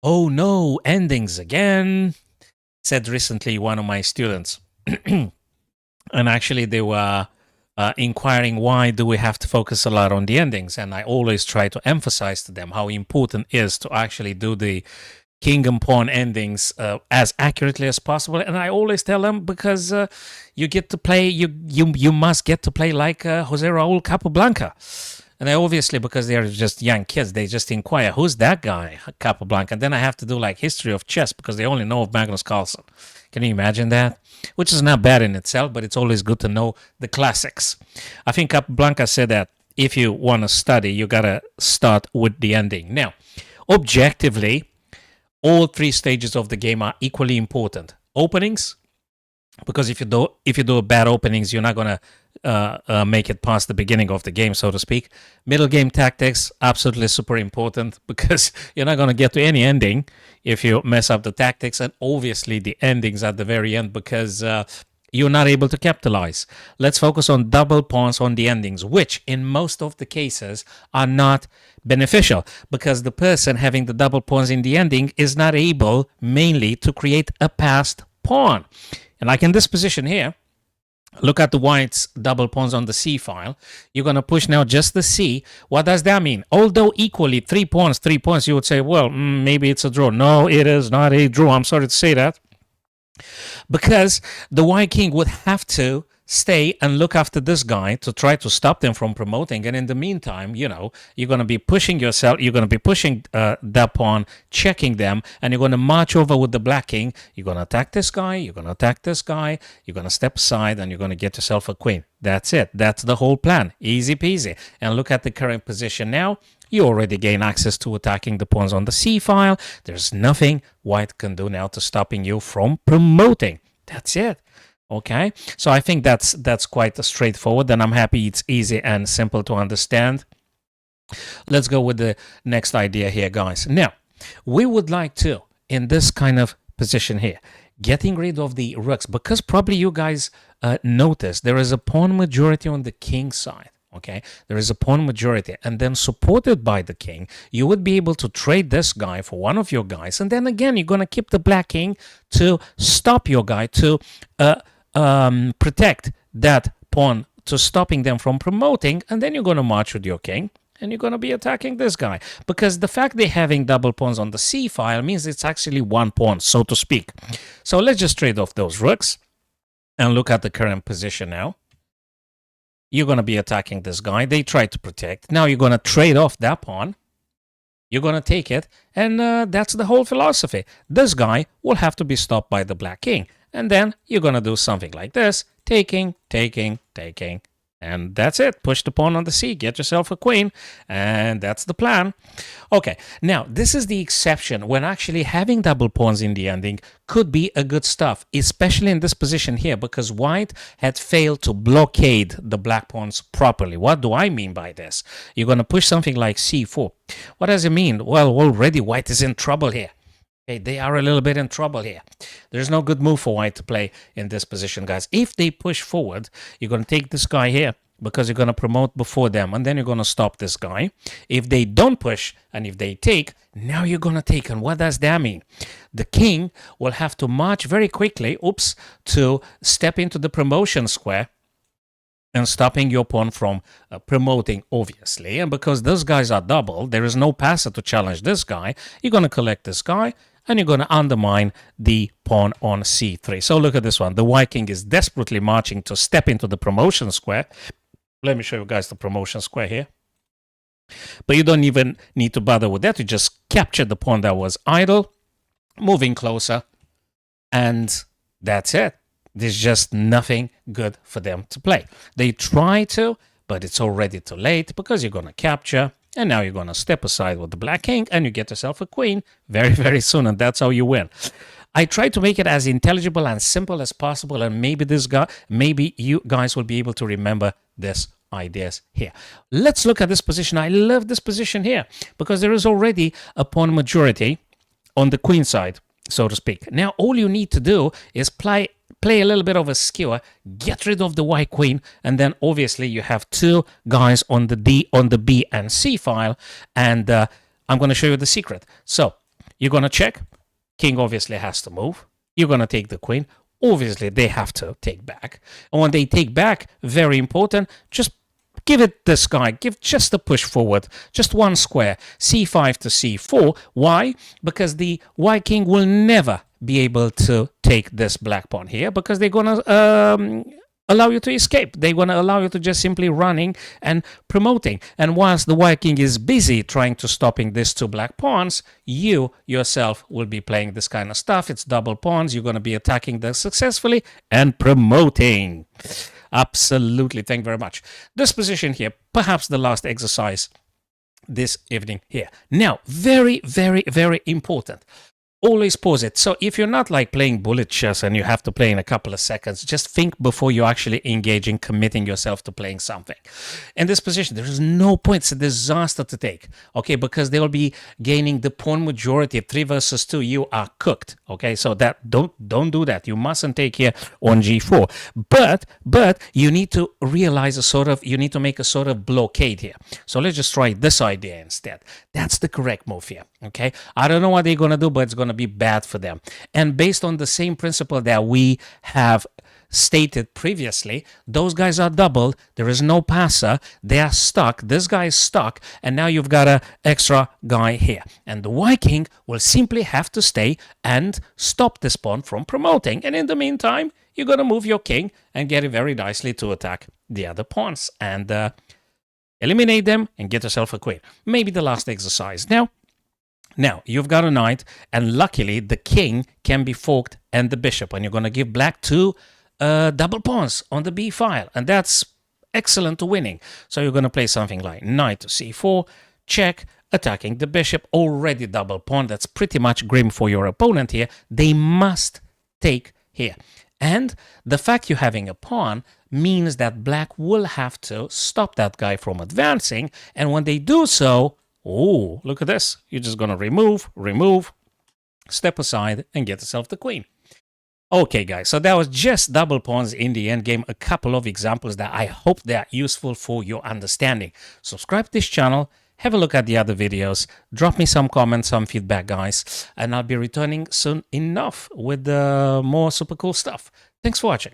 Oh no, endings again, said recently one of my students. And actually, they were inquiring why do we have to focus a lot on the endings. And I always try to emphasize to them how important it is to actually do the king and pawn endings as accurately as possible. And I always tell them because you get to play, you must get to play like Jose Raul Capablanca. And they obviously, because they're just young kids, they just inquire, who's that guy, Capablanca? And then I have to do like history of chess because they only know of Magnus Carlsen. Can you imagine that? Which is not bad in itself, but it's always good to know the classics. I think Capablanca said that if you want to study, you got to start with the ending. Now, objectively, all three stages of the game are equally important. Openings, because if you do bad openings, you're not gonna make it past the beginning of the game, so to speak. Middle game tactics, absolutely super important because you're not gonna get to any ending if you mess up the tactics, and obviously the endings at the very end because you're not able to capitalize. Let's focus on double pawns on the endings, which in most of the cases are not beneficial because the person having the double pawns in the ending is not able mainly to create a passed pawn. And like in this position here, look at the white's double pawns on the C file. You're going to push now just the C. What does that mean? Although equally 3 pawns, you would say, well, maybe it's a draw. No, it is not a draw. I'm sorry to say that. Because the white king would have to stay and look after this guy to try to stop them from promoting. And in the meantime, you're going to be pushing yourself. You're going to be pushing that pawn, checking them, and you're going to march over with the black king. You're going to attack this guy. You're going to attack this guy. You're going to step aside, and you're going to get yourself a queen. That's it. That's the whole plan. Easy peasy. And look at the current position now. You already gain access to attacking the pawns on the C file. There's nothing white can do now to stopping you from promoting. That's it. Okay, so I think that's quite straightforward, and I'm happy it's easy and simple to understand. Let's go with the next idea here, guys. Now, we would like to, in this kind of position here, getting rid of the rooks, because probably you guys notice there is a pawn majority on the king side. Okay, there is a pawn majority, and then supported by the king, you would be able to trade this guy for one of your guys, and then again, you're going to keep the black king to stop your guy to protect that pawn, to stopping them from promoting, and then you're going to march with your king, and you're going to be attacking this guy. Because the fact they're having double pawns on the C file means it's actually one pawn, so to speak. So let's just trade off those rooks and look at the current position now. You're going to be attacking this guy. They try to protect. Now you're going to trade off that pawn. You're going to take it, and that's the whole philosophy. This guy will have to be stopped by the black king. And then you're going to do something like this. Taking, taking, taking. And that's it. Push the pawn on the C. Get yourself a queen. And that's the plan. Okay. Now, this is the exception when actually having double pawns in the ending could be a good stuff, especially in this position here, because white had failed to blockade the black pawns properly. What do I mean by this? You're going to push something like C4. What does it mean? Well, already white is in trouble here. Okay, they are a little bit in trouble here. There's no good move for white to play in this position, guys. If they push forward, you're going to take this guy here because you're going to promote before them, and then you're going to stop this guy. If they don't push and if they take, now you're going to take. And what does that mean? The king will have to march very quickly, to step into the promotion square and stopping your pawn from promoting, obviously. And because those guys are double, there is no passer to challenge this guy. You're going to collect this guy, and you're going to undermine the pawn on C3. So look at this one. The white king is desperately marching to step into the promotion square. Let me show you guys the promotion square here. But you don't even need to bother with that. You just capture the pawn that was idle, moving closer, and that's it. There's just nothing good for them to play. They try to, but it's already too late because you're going to capture. And now you're going to step aside with the black king, and you get yourself a queen very, very soon, and that's how you win. I try to make it as intelligible and simple as possible, and maybe you guys will be able to remember this ideas here. Let's look at this position. I love this position here because there is already a pawn majority on the queen side, so to speak. Now, all you need to do is play a little bit of a skewer, get rid of the white queen, and then obviously you have two guys on the B and C file, and I'm going to show you the secret. So You're going to check. King obviously has to move. You're going to take the queen. Obviously, they have to take back. And when they take back, very important, just give it this guy. Give just a push forward. Just one square. c5 to c4. Why? Because the white king will never be able to take this black pawn here because they're going to allow you to escape. They're going to allow you to just simply running and promoting. And whilst the white king is busy trying to stopping these two black pawns, you yourself will be playing this kind of stuff. It's double pawns. You're going to be attacking them successfully and promoting. Absolutely. Thank you very much. This position here, perhaps the last exercise this evening here. Now, very, very, very important. Always pause it. So if you're not like playing bullet chess and you have to play in a couple of seconds, just think before you actually engaging, committing yourself to playing something. In this position, there is no point. It's a disaster to take, okay, because they will be gaining the pawn majority. 3 versus 2, you are cooked, okay? So that don't do that. You mustn't take here on g4. But you need to realize you need to make a sort of blockade here. So let's just try this idea instead. That's the correct move here, okay? I don't know what they're going to do, but it's going to be bad for them. And based on the same principle that we have stated previously, those guys are doubled. There is no passer. They are stuck. This guy is stuck. And now you've got an extra guy here. And the white king will simply have to stay and stop this pawn from promoting. And in the meantime, you're going to move your king and get it very nicely to attack the other pawns and eliminate them and get yourself a queen. Maybe the last exercise. Now, you've got a knight, and luckily the king can be forked and the bishop, and you're going to give black 2 double pawns on the b file, and that's excellent to winning. So you're going to play something like knight to c4, check, attacking the bishop, already double pawn. That's pretty much grim for your opponent here. They must take here. And the fact you're having a pawn means that black will have to stop that guy from advancing, and when they do so, oh, look at this. You're just going to remove, step aside, and get yourself the queen. Okay, guys, so that was just double pawns in the endgame. A couple of examples that I hope they are useful for your understanding. Subscribe to this channel. Have a look at the other videos. Drop me some comments, some feedback, guys. And I'll be returning soon enough with more super cool stuff. Thanks for watching.